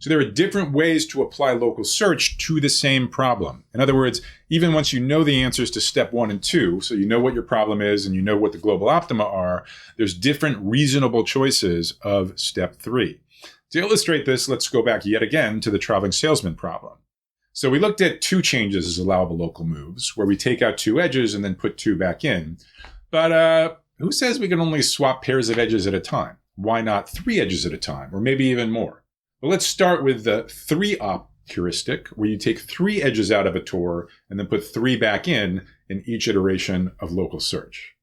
So there are different ways to apply local search to the same problem. In other words, even once you know the answers to step 1 and 2, so you know what your problem is and you know what the global optima are, there's different reasonable choices of step 3. To illustrate this, let's go back yet again to the traveling salesman problem. So we looked at 2 changes as allowable local moves, where we take out 2 edges and then put 2 back in. But who says we can only swap pairs of edges at a time? Why not 3 edges at a time, or maybe even more? Well, let's start with the 3-opt heuristic, where you take 3 edges out of a tour and then put 3 back in each iteration of local search.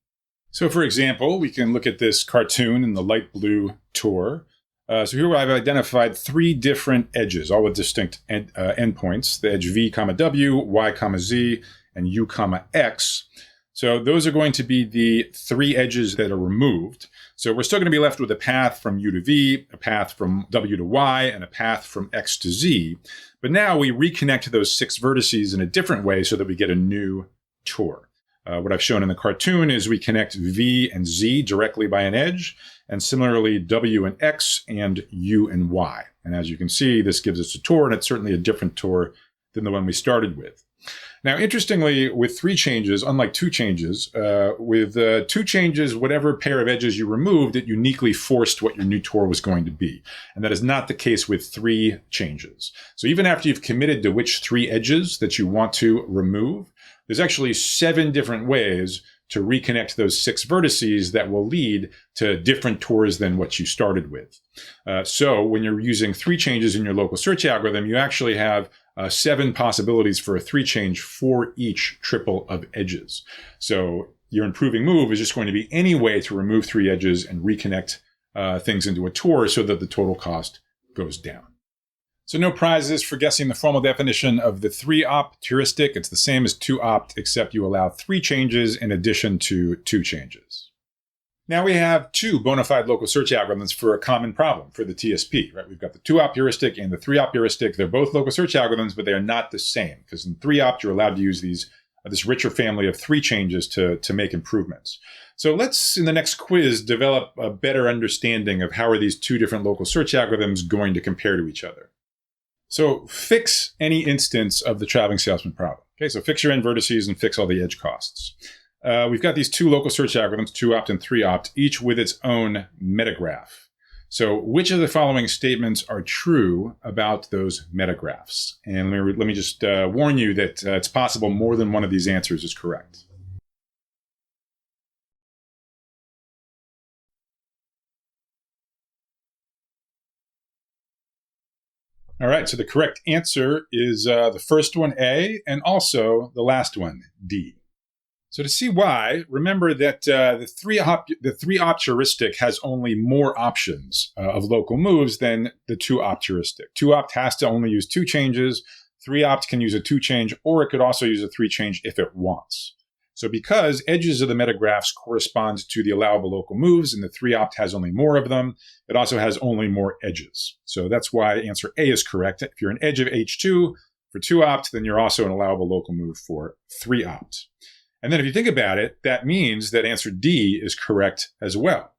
So for example, we can look at this cartoon in the light blue tour. So here I've identified 3 different edges, all with distinct endpoints, the edge v, w, y, z, and u, x. So those are going to be the 3 edges that are removed. So we're still going to be left with a path from u to v, a path from w to y, and a path from x to z. But now we reconnect those 6 vertices in a different way so that we get a new tour. What I've shown in the cartoon is we connect v and z directly by an edge, and similarly w and x and u and y. And as you can see, this gives us a tour, and it's certainly a different tour than the one we started with. Now, interestingly, with 3 changes, unlike 2 changes, with 2 changes, whatever pair of edges you removed, it uniquely forced what your new tour was going to be. And that is not the case with 3 changes. So even after you've committed to which 3 edges that you want to remove, there's actually 7 different ways to reconnect those 6 vertices that will lead to different tours than what you started with. So when you're using 3 changes in your local search algorithm, you actually have 7 possibilities for a 3 change for each triple of edges. So your improving move is just going to be any way to remove 3 edges and reconnect things into a tour so that the total cost goes down. So no prizes for guessing the formal definition of the 3-opt heuristic. It's the same as 2-opt, except you allow 3 changes in addition to 2 changes. Now we have 2 bona fide local search algorithms for a common problem for the TSP, right? We've got the 2-opt heuristic and the 3-opt heuristic. They're both local search algorithms, but they are not the same, because in 3-opt, you're allowed to use this richer family of 3 changes to make improvements. So let's, in the next quiz, develop a better understanding of how are these 2 different local search algorithms going to compare to each other. So fix any instance of the traveling salesman problem. Okay, so fix your end vertices and fix all the edge costs. We've got these 2 local search algorithms, 2-opt and 3-opt, each with its own metagraph. So which of the following statements are true about those metagraphs? And let me just warn you that it's possible more than one of these answers is correct. All right, so the correct answer is the first one, A, and also the last one, D. So to see why, remember that the 3-opt heuristic has only more options of local moves than the 2-opt heuristic. 2-opt has to only use 2 changes. 3-opt can use a 2 change, or it could also use a 3 change if it wants. So because edges of the metagraphs correspond to the allowable local moves, and the 3-opt has only more of them, it also has only more edges. So that's why answer A is correct. If you're an edge of H2 for 2-opt, then you're also an allowable local move for 3-opt. And then if you think about it, that means that answer D is correct as well.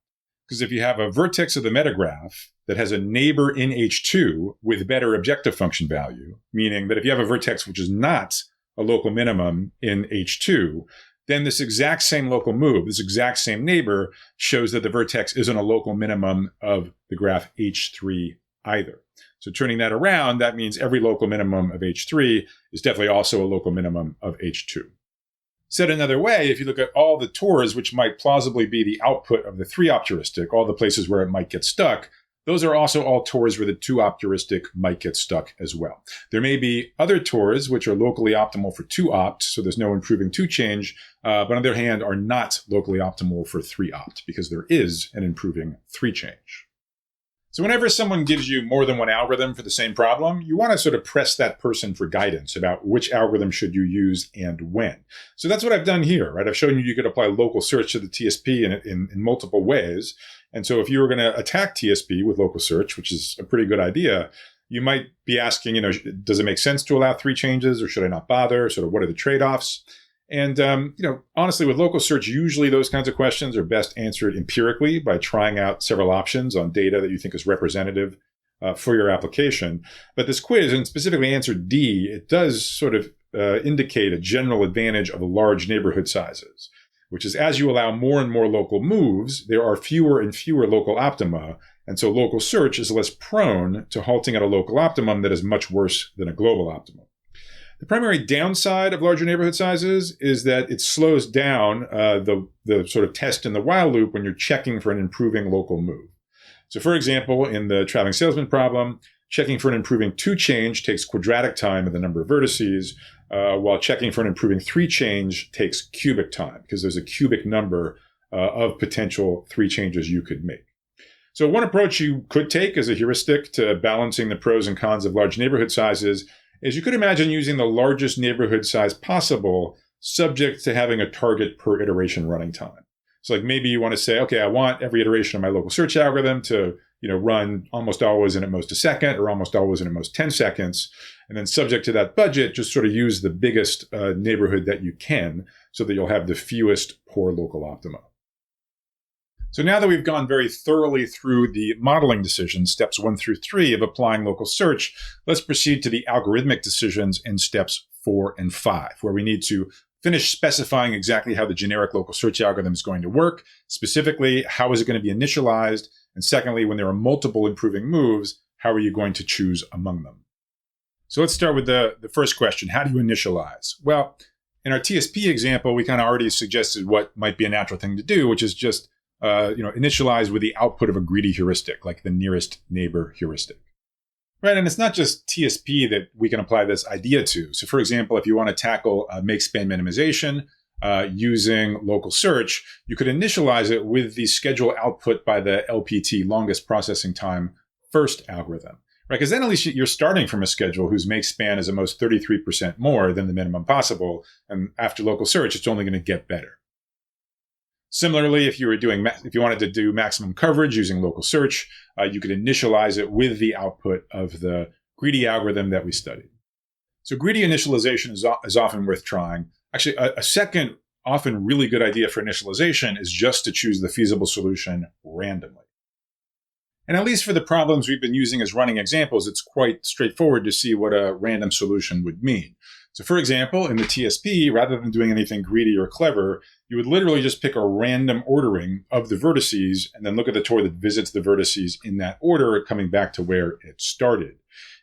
Because if you have a vertex of the metagraph that has a neighbor in H2 with better objective function value, meaning that if you have a vertex which is not a local minimum in H2, then this exact same local move, this exact same neighbor, shows that the vertex isn't a local minimum of the graph H3 either. So turning that around, that means every local minimum of H3 is definitely also a local minimum of H2. Said another way, if you look at all the tours which might plausibly be the output of the 3-opt heuristic, all the places where it might get stuck, those are also all tours where the 2-opt heuristic might get stuck as well. There may be other tours which are locally optimal for 2-opt, so there's no improving 2 change, but on the other hand are not locally optimal for 3-opt because there is an improving 3 change. So whenever someone gives you more than one algorithm for the same problem, you want to sort of press that person for guidance about which algorithm should you use and when. So that's what I've done here, right? I've shown you could apply local search to the TSP in multiple ways. And so if you were going to attack TSP with local search, which is a pretty good idea, you might be asking, does it make sense to allow 3 changes or should I not bother? Sort of what are the trade-offs? And, honestly, with local search, usually those kinds of questions are best answered empirically by trying out several options on data that you think is representative for your application. But this quiz, and specifically answer D, it does sort of indicate a general advantage of large neighborhood sizes, which is as you allow more and more local moves, there are fewer and fewer local optima. And so local search is less prone to halting at a local optimum that is much worse than a global optimum. The primary downside of larger neighborhood sizes is that it slows down the sort of test in the while loop when you're checking for an improving local move. So for example, in the traveling salesman problem, checking for an improving 2 change takes quadratic time of the number of vertices, while checking for an improving 3 change takes cubic time, because there's a cubic number of potential 3 changes you could make. So one approach you could take as a heuristic to balancing the pros and cons of large neighborhood sizes is you could imagine using the largest neighborhood size possible, subject to having a target per iteration running time. So like maybe you want to say, okay, I want every iteration of my local search algorithm to run almost always in at most a second or almost always in at most 10 seconds. And then subject to that budget, just sort of use the biggest neighborhood that you can so that you'll have the fewest poor local optima. So now that we've gone very thoroughly through the modeling decisions, steps 1 through 3 of applying local search, let's proceed to the algorithmic decisions in steps 4 and 5, where we need to finish specifying exactly how the generic local search algorithm is going to work. Specifically, how is it going to be initialized? And secondly, when there are multiple improving moves, how are you going to choose among them? So let's start with the first question. How do you initialize? Well, in our TSP example, we kind of already suggested what might be a natural thing to do, which is just initialize with the output of a greedy heuristic, like the nearest neighbor heuristic. Right, and it's not just TSP that we can apply this idea to. So for example, if you want to tackle make span minimization using local search, you could initialize it with the schedule output by the LPT, longest processing time first algorithm. Right, because then at least you're starting from a schedule whose make span is at most 33% more than the minimum possible. And after local search, it's only going to get better. Similarly, if you wanted to do maximum coverage using local search, you could initialize it with the output of the greedy algorithm that we studied. So greedy initialization is often worth trying. Actually, a second often really good idea for initialization is just to choose the feasible solution randomly. And at least for the problems we've been using as running examples, it's quite straightforward to see what a random solution would mean. So for example, in the TSP, rather than doing anything greedy or clever, you would literally just pick a random ordering of the vertices and then look at the tour that visits the vertices in that order, coming back to where it started.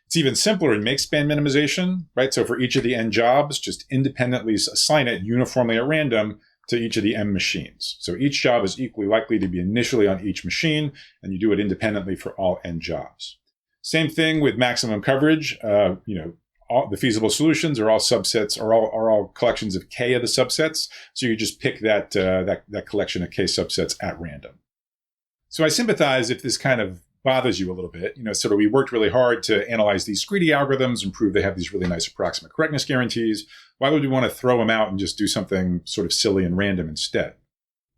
It's even simpler in make span minimization, right? So for each of the n jobs, just independently assign it uniformly at random to each of the m machines. So each job is equally likely to be initially on each machine, and you do it independently for all n jobs. Same thing with maximum coverage. All the feasible solutions are all subsets, are all collections of k of the subsets. So you just pick that collection of k subsets at random. So I sympathize if this kind of bothers you a little bit. Sort of we worked really hard to analyze these greedy algorithms and prove they have these really nice approximate correctness guarantees. Why would we want to throw them out and just do something sort of silly and random instead?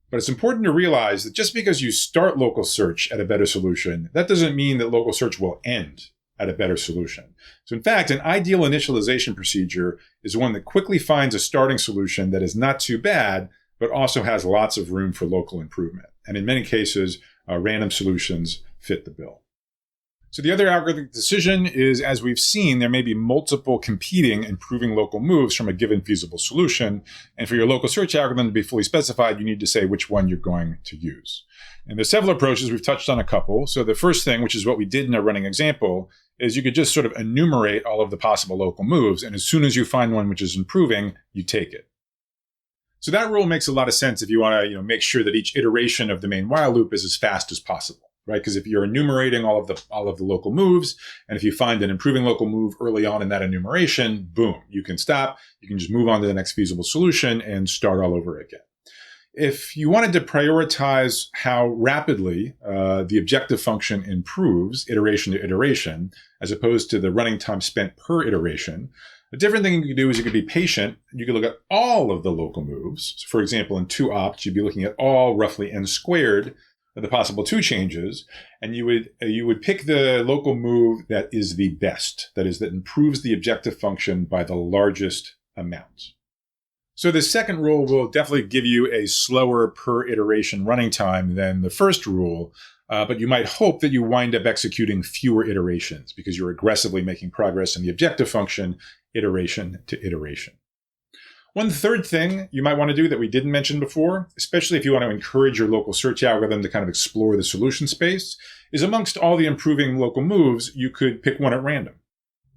But it's important to realize that just because you start local search at a better solution, that doesn't mean that local search will end at a better solution. So in fact, an ideal initialization procedure is one that quickly finds a starting solution that is not too bad, but also has lots of room for local improvement. And in many cases, random solutions fit the bill. So the other algorithmic decision is, as we've seen, there may be multiple competing improving local moves from a given feasible solution. And for your local search algorithm to be fully specified, you need to say which one you're going to use. And there's several approaches. We've touched on a couple. So the first thing, which is what we did in our running example, is you could just sort of enumerate all of the possible local moves. And as soon as you find one which is improving, you take it. So that rule makes a lot of sense if you want to make sure that each iteration of the main while loop is as fast as possible. Right? Because if you're enumerating all of the local moves, and if you find an improving local move early on in that enumeration, boom, you can stop. You can just move on to the next feasible solution and start all over again. If you wanted to prioritize how rapidly the objective function improves iteration to iteration, as opposed to the running time spent per iteration, a different thing you could do is you could be patient. You could look at all of the local moves. So for example, in 2opt, you'd be looking at all roughly n squared of the possible 2 changes, and you would pick the local move that is the best, that is, that improves the objective function by the largest amount. So the second rule will definitely give you a slower per iteration running time than the first rule, But you might hope that you wind up executing fewer iterations because you're aggressively making progress in the objective function, iteration to iteration. One third thing you might want to do that we didn't mention before, especially if you want to encourage your local search algorithm to kind of explore the solution space, is amongst all the improving local moves, you could pick one at random.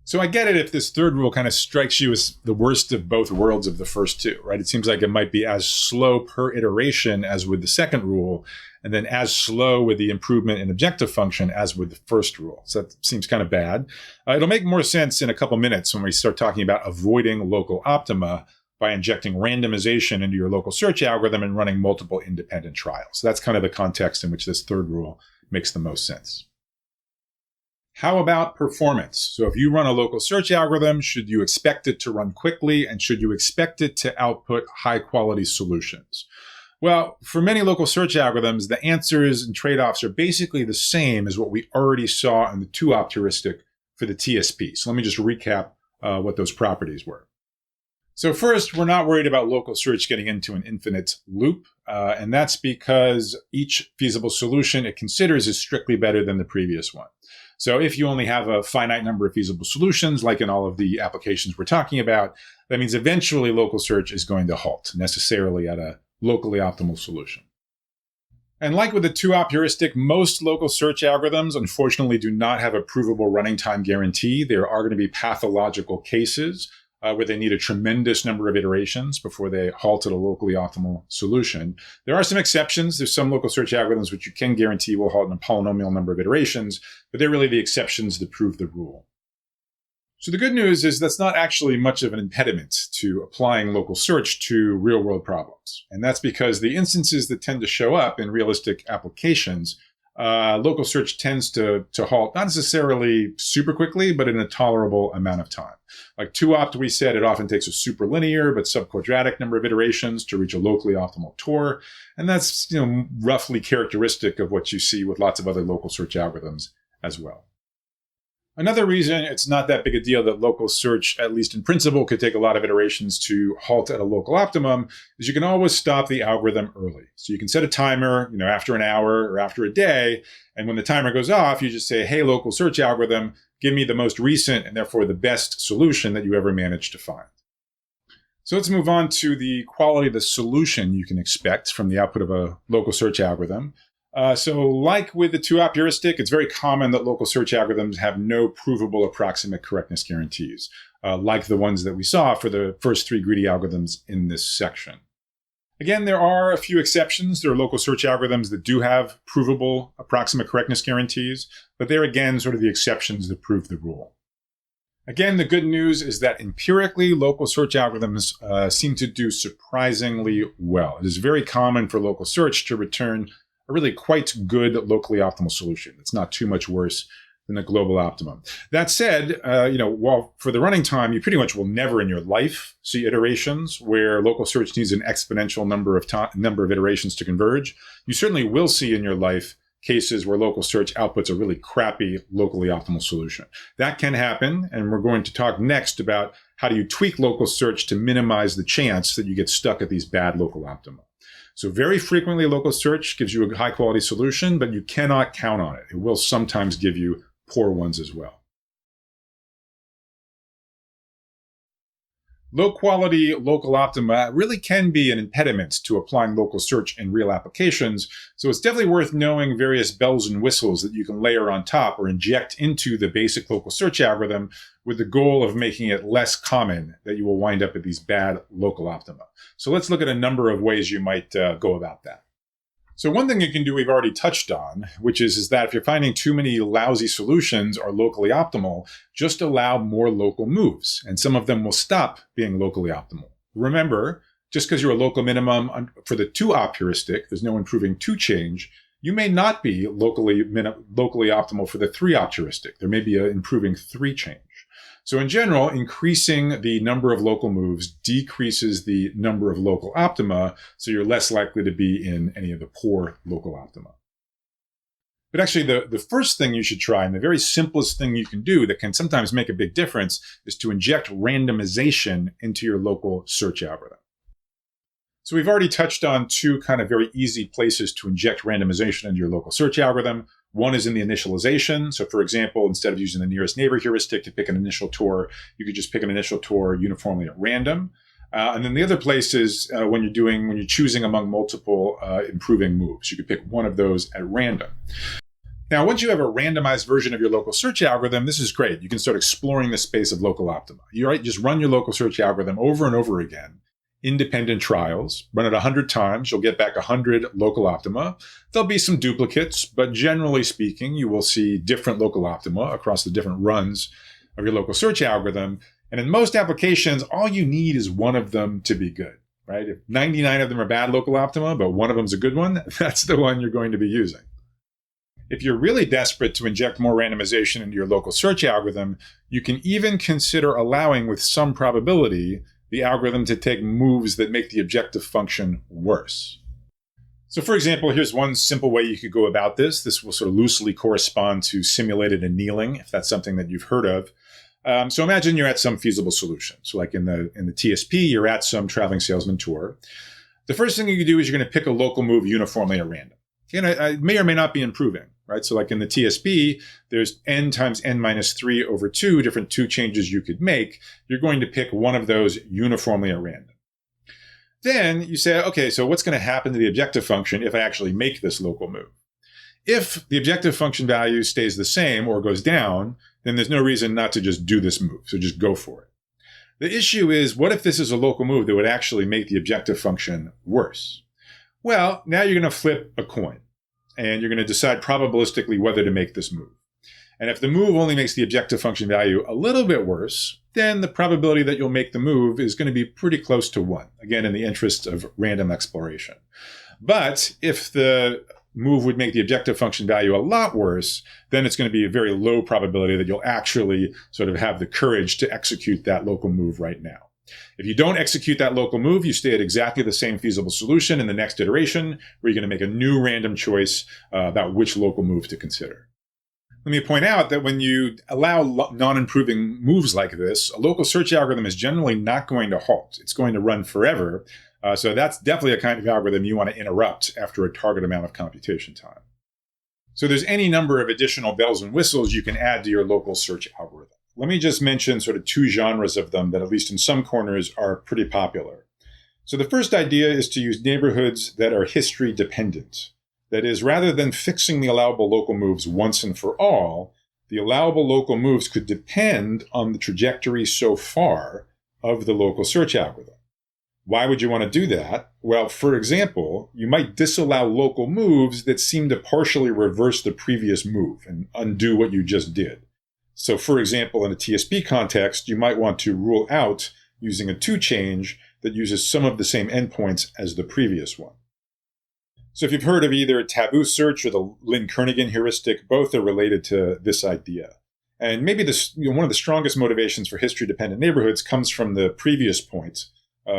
So I get it if this third rule kind of strikes you as the worst of both worlds of the first two, right? It seems like it might be as slow per iteration as with the second rule, and then as slow with the improvement in objective function as with the first rule. So that seems kind of bad. It'll make more sense in a couple minutes when we start talking about avoiding local optima by injecting randomization into your local search algorithm and running multiple independent trials. So that's kind of the context in which this third rule makes the most sense. How about performance? So if you run a local search algorithm, should you expect it to run quickly, and should you expect it to output high quality solutions? Well, for many local search algorithms, the answers and trade-offs are basically the same as what we already saw in the two-opt heuristic for the TSP. So let me just recap what those properties were. So first, we're not worried about local search getting into an infinite loop, and that's because each feasible solution it considers is strictly better than the previous one. So if you only have a finite number of feasible solutions, like in all of the applications we're talking about, that means eventually local search is going to halt necessarily at a locally optimal solution. And like with the two-op heuristic, most local search algorithms unfortunately do not have a provable running time guarantee. There are going to be pathological cases where they need a tremendous number of iterations before they halt at a locally optimal solution. There are some exceptions. There's some local search algorithms which you can guarantee will halt in a polynomial number of iterations, but they're really the exceptions that prove the rule. So the good news is that's not actually much of an impediment to applying local search to real-world problems. And that's because the instances that tend to show up in realistic applications, local search tends to halt, not necessarily super quickly, but in a tolerable amount of time. Like two-opt, we said it often takes a superlinear but subquadratic number of iterations to reach a locally optimal TOR. And that's roughly characteristic of what you see with lots of other local search algorithms as well. Another reason it's not that big a deal that local search, at least in principle, could take a lot of iterations to halt at a local optimum is you can always stop the algorithm early. So you can set a timer, after an hour or after a day. And when the timer goes off, you just say, hey, local search algorithm, give me the most recent and therefore the best solution that you ever managed to find. So let's move on to the quality of the solution you can expect from the output of a local search algorithm. So like with the two-op heuristic, it's very common that local search algorithms have no provable approximate correctness guarantees, like the ones that we saw for the first three greedy algorithms in this section. Again, there are a few exceptions. There are local search algorithms that do have provable approximate correctness guarantees, but they're again sort of the exceptions that prove the rule. Again, the good news is that empirically, local search algorithms seem to do surprisingly well. It is very common for local search to return a really quite good locally optimal solution. It's not too much worse than a global optimum. That said, while for the running time, you pretty much will never in your life see iterations where local search needs an exponential number of iterations to converge. You certainly will see in your life cases where local search outputs a really crappy locally optimal solution. That can happen, and we're going to talk next about how do you tweak local search to minimize the chance that you get stuck at these bad local optima. So very frequently, local search gives you a high-quality solution, but you cannot count on it. It will sometimes give you poor ones as well. Low-quality local optima really can be an impediment to applying local search in real applications, so it's definitely worth knowing various bells and whistles that you can layer on top or inject into the basic local search algorithm with the goal of making it less common that you will wind up at these bad local optima. So let's look at a number of ways you might go about that. So one thing you can do we've already touched on, which is that if you're finding too many lousy solutions or locally optimal, just allow more local moves, and some of them will stop being locally optimal. Remember, just because you're a local minimum for the two-op heuristic, there's no improving two change, you may not be locally optimal for the three-op heuristic. There may be an improving three change. So in general, increasing the number of local moves decreases the number of local optima, so you're less likely to be in any of the poor local optima. But actually, the first thing you should try, and the very simplest thing you can do that can sometimes make a big difference, is to inject randomization into your local search algorithm. So we've already touched on two kind of very easy places to inject randomization into your local search algorithm. One is in the initialization. So for example, instead of using the nearest neighbor heuristic to pick an initial tour, you could just pick an initial tour uniformly at random. And then the other place is when you're choosing among multiple improving moves. You could pick one of those at random. Now, once you have a randomized version of your local search algorithm, this is great. You can start exploring the space of local optima. You just run your local search algorithm over and over again. Independent trials, run it 100 times, you'll get back 100 local optima. There'll be some duplicates, but generally speaking, you will see different local optima across the different runs of your local search algorithm. And in most applications, all you need is one of them to be good, right? If 99 of them are bad local optima, but one of them is a good one, that's the one you're going to be using. If you're really desperate to inject more randomization into your local search algorithm, you can even consider allowing, with some probability, the algorithm to take moves that make the objective function worse. So for example, here's one simple way you could go about this. This will sort of loosely correspond to simulated annealing, if that's something that you've heard of. So imagine you're at some feasible solution. So like in the TSP, you're at some traveling salesman tour. The first thing you can do is you're going to pick a local move uniformly at random. It may or may not be improving, right? So like in the TSP, there's n times n minus 3 over 2 different two changes you could make. You're going to pick one of those uniformly at random. Then you say, okay, so what's going to happen to the objective function if I actually make this local move? If the objective function value stays the same or goes down, then there's no reason not to just do this move. So just go for it. The issue is, what if this is a local move that would actually make the objective function worse? Well, now you're going to flip a coin and you're going to decide probabilistically whether to make this move. And if the move only makes the objective function value a little bit worse, then the probability that you'll make the move is going to be pretty close to 1, again, in the interest of random exploration. But if the move would make the objective function value a lot worse, then it's going to be a very low probability that you'll actually sort of have the courage to execute that local move right now. If you don't execute that local move, you stay at exactly the same feasible solution in the next iteration, where you're going to make a new random choice about which local move to consider. Let me point out that when you allow non-improving moves like this, a local search algorithm is generally not going to halt. It's going to run forever. So that's definitely a kind of algorithm you want to interrupt after a target amount of computation time. So there's any number of additional bells and whistles you can add to your local search algorithm. Let me just mention sort of two genres of them that, at least in some corners, are pretty popular. So the first idea is to use neighborhoods that are history dependent. That is, rather than fixing the allowable local moves once and for all, the allowable local moves could depend on the trajectory so far of the local search algorithm. Why would you want to do that? Well, for example, you might disallow local moves that seem to partially reverse the previous move and undo what you just did. So for example, in a TSP context, you might want to rule out using a 2 change that uses some of the same endpoints as the previous one. So if you've heard of either taboo search or the Lynn-Kernighan heuristic, both are related to this idea. And maybe one of the strongest motivations for history-dependent neighborhoods comes from the previous point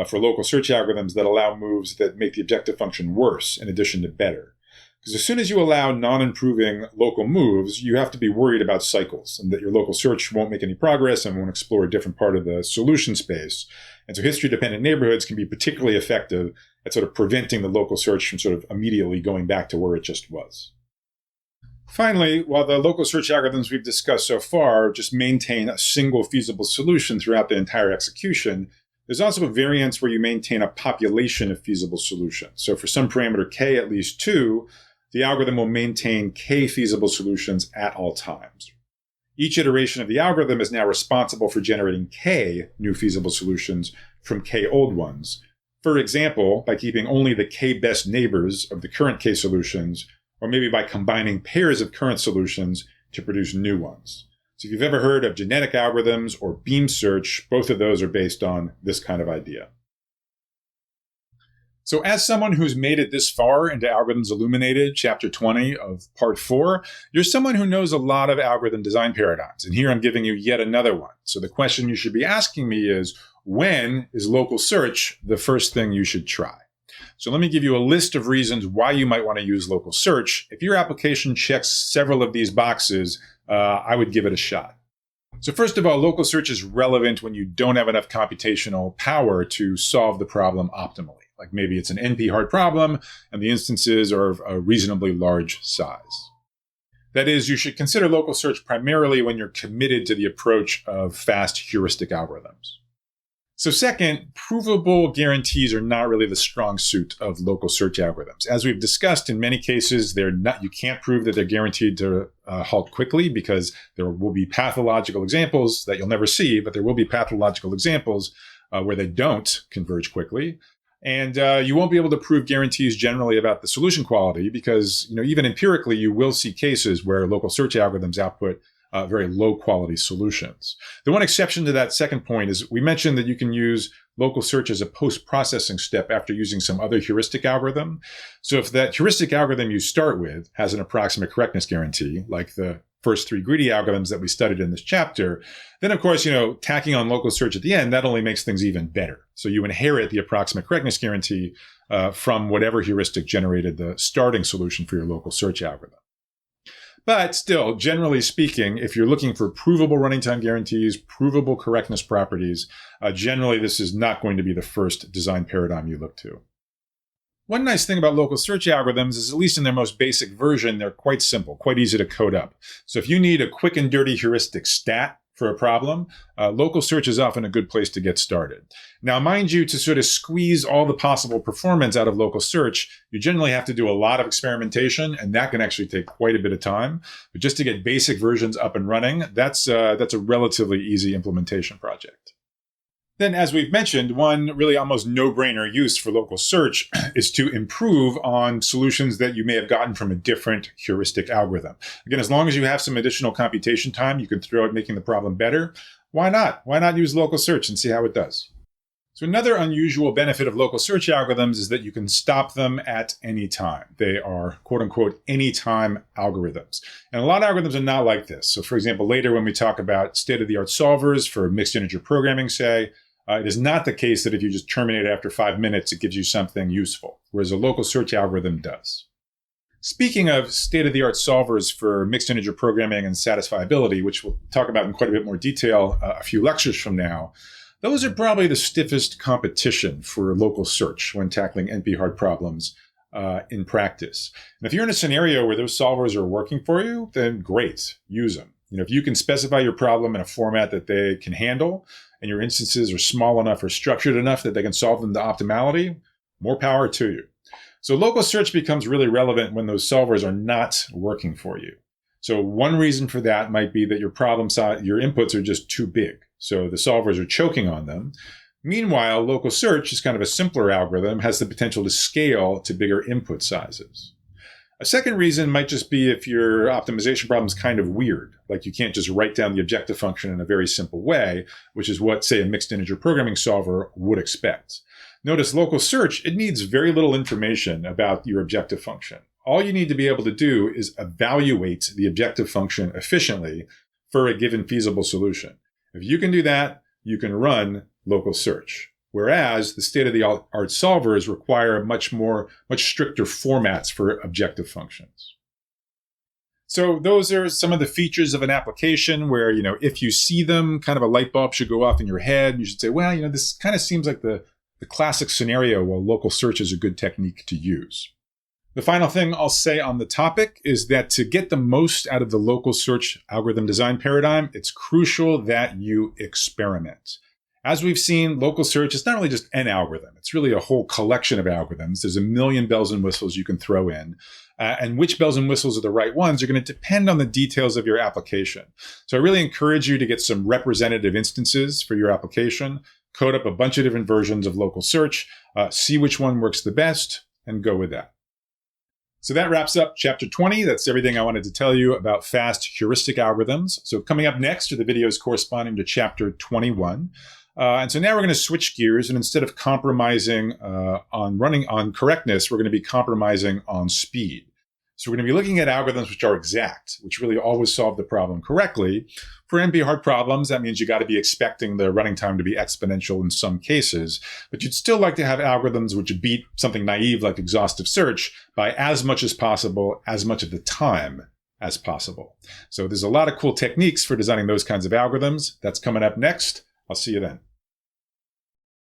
for local search algorithms that allow moves that make the objective function worse in addition to better. Because as soon as you allow non-improving local moves, you have to be worried about cycles and that your local search won't make any progress and won't explore a different part of the solution space. And so history-dependent neighborhoods can be particularly effective at sort of preventing the local search from sort of immediately going back to where it just was. Finally, while the local search algorithms we've discussed so far just maintain a single feasible solution throughout the entire execution, there's also a variance where you maintain a population of feasible solutions. So for some parameter k at least 2, the algorithm will maintain k feasible solutions at all times. Each iteration of the algorithm is now responsible for generating k new feasible solutions from k old ones. For example, by keeping only the k best neighbors of the current k solutions, or maybe by combining pairs of current solutions to produce new ones. So if you've ever heard of genetic algorithms or beam search, both of those are based on this kind of idea. So as someone who's made it this far into Algorithms Illuminated, Chapter 20 of Part 4, you're someone who knows a lot of algorithm design paradigms. And here I'm giving you yet another one. So the question you should be asking me is, when is local search the first thing you should try? So let me give you a list of reasons why you might want to use local search. If your application checks several of these boxes, I would give it a shot. So first of all, local search is relevant when you don't have enough computational power to solve the problem optimally. Like maybe it's an NP hard problem and the instances are of a reasonably large size. That is, you should consider local search primarily when you're committed to the approach of fast heuristic algorithms. So second, provable guarantees are not really the strong suit of local search algorithms. As we've discussed, in many cases, you can't prove that they're guaranteed to halt quickly because there will be pathological examples that you'll never see, but there will be pathological examples where they don't converge quickly. And you won't be able to prove guarantees generally about the solution quality because, even empirically, you will see cases where local search algorithms output very low quality solutions. The one exception to that second point is we mentioned that you can use local search as a post-processing step after using some other heuristic algorithm. So if that heuristic algorithm you start with has an approximate correctness guarantee, like the first three greedy algorithms that we studied in this chapter, then of course, tacking on local search at the end, that only makes things even better. So you inherit the approximate correctness guarantee from whatever heuristic generated the starting solution for your local search algorithm. But still, generally speaking, if you're looking for provable running time guarantees, provable correctness properties, generally this is not going to be the first design paradigm you look to. One nice thing about local search algorithms is, at least in their most basic version, they're quite simple, quite easy to code up. So if you need a quick and dirty heuristic stat for a problem, local search is often a good place to get started. Now, mind you, to sort of squeeze all the possible performance out of local search, you generally have to do a lot of experimentation, and that can actually take quite a bit of time. But just to get basic versions up and running, that's a relatively easy implementation project. Then, as we've mentioned, one really almost no-brainer use for local search is to improve on solutions that you may have gotten from a different heuristic algorithm. Again, as long as you have some additional computation time you can throw at making the problem better, why not? Why not use local search and see how it does? So another unusual benefit of local search algorithms is that you can stop them at any time. They are, quote-unquote, anytime algorithms. And a lot of algorithms are not like this. So, for example, later when we talk about state-of-the-art solvers for mixed integer programming, say, it is not the case that if you just terminate after 5 minutes, it gives you something useful, whereas a local search algorithm does. Speaking of state-of-the-art solvers for mixed integer programming and satisfiability, which we'll talk about in quite a bit more detail a few lectures from now, those are probably the stiffest competition for local search when tackling NP-hard problems in practice. And if you're in a scenario where those solvers are working for you, then great, use them. If you can specify your problem in a format that they can handle, and your instances are small enough or structured enough that they can solve them to optimality, more power to you. So local search becomes really relevant when those solvers are not working for you. So one reason for that might be that your problem size, your inputs are just too big. So the solvers are choking on them. Meanwhile, local search is kind of a simpler algorithm, has the potential to scale to bigger input sizes. A second reason might just be if your optimization problem is kind of weird, like you can't just write down the objective function in a very simple way, which is what, say, a mixed integer programming solver would expect. Notice local search, it needs very little information about your objective function. All you need to be able to do is evaluate the objective function efficiently for a given feasible solution. If you can do that, you can run local search. Whereas the state-of-the-art solvers require much stricter formats for objective functions. So those are some of the features of an application where, if you see them, kind of a light bulb should go off in your head. And you should say, well, this kind of seems like the classic scenario where local search is a good technique to use. The final thing I'll say on the topic is that to get the most out of the local search algorithm design paradigm, it's crucial that you experiment. As we've seen, local search is not really just an algorithm. It's really a whole collection of algorithms. There's a million bells and whistles you can throw in. And which bells and whistles are the right ones are going to depend on the details of your application. So I really encourage you to get some representative instances for your application, code up a bunch of different versions of local search, see which one works the best, and go with that. So that wraps up chapter 20. That's everything I wanted to tell you about fast heuristic algorithms. So coming up next are the videos corresponding to chapter 21. And so now we're going to switch gears, and instead of compromising on correctness, we're going to be compromising on speed. So we're going to be looking at algorithms which are exact, which really always solve the problem correctly. For NP-hard problems, that means you got to be expecting the running time to be exponential in some cases, but you'd still like to have algorithms which beat something naive like exhaustive search by as much as possible, as much of the time as possible. So there's a lot of cool techniques for designing those kinds of algorithms. That's coming up next. I'll see you then.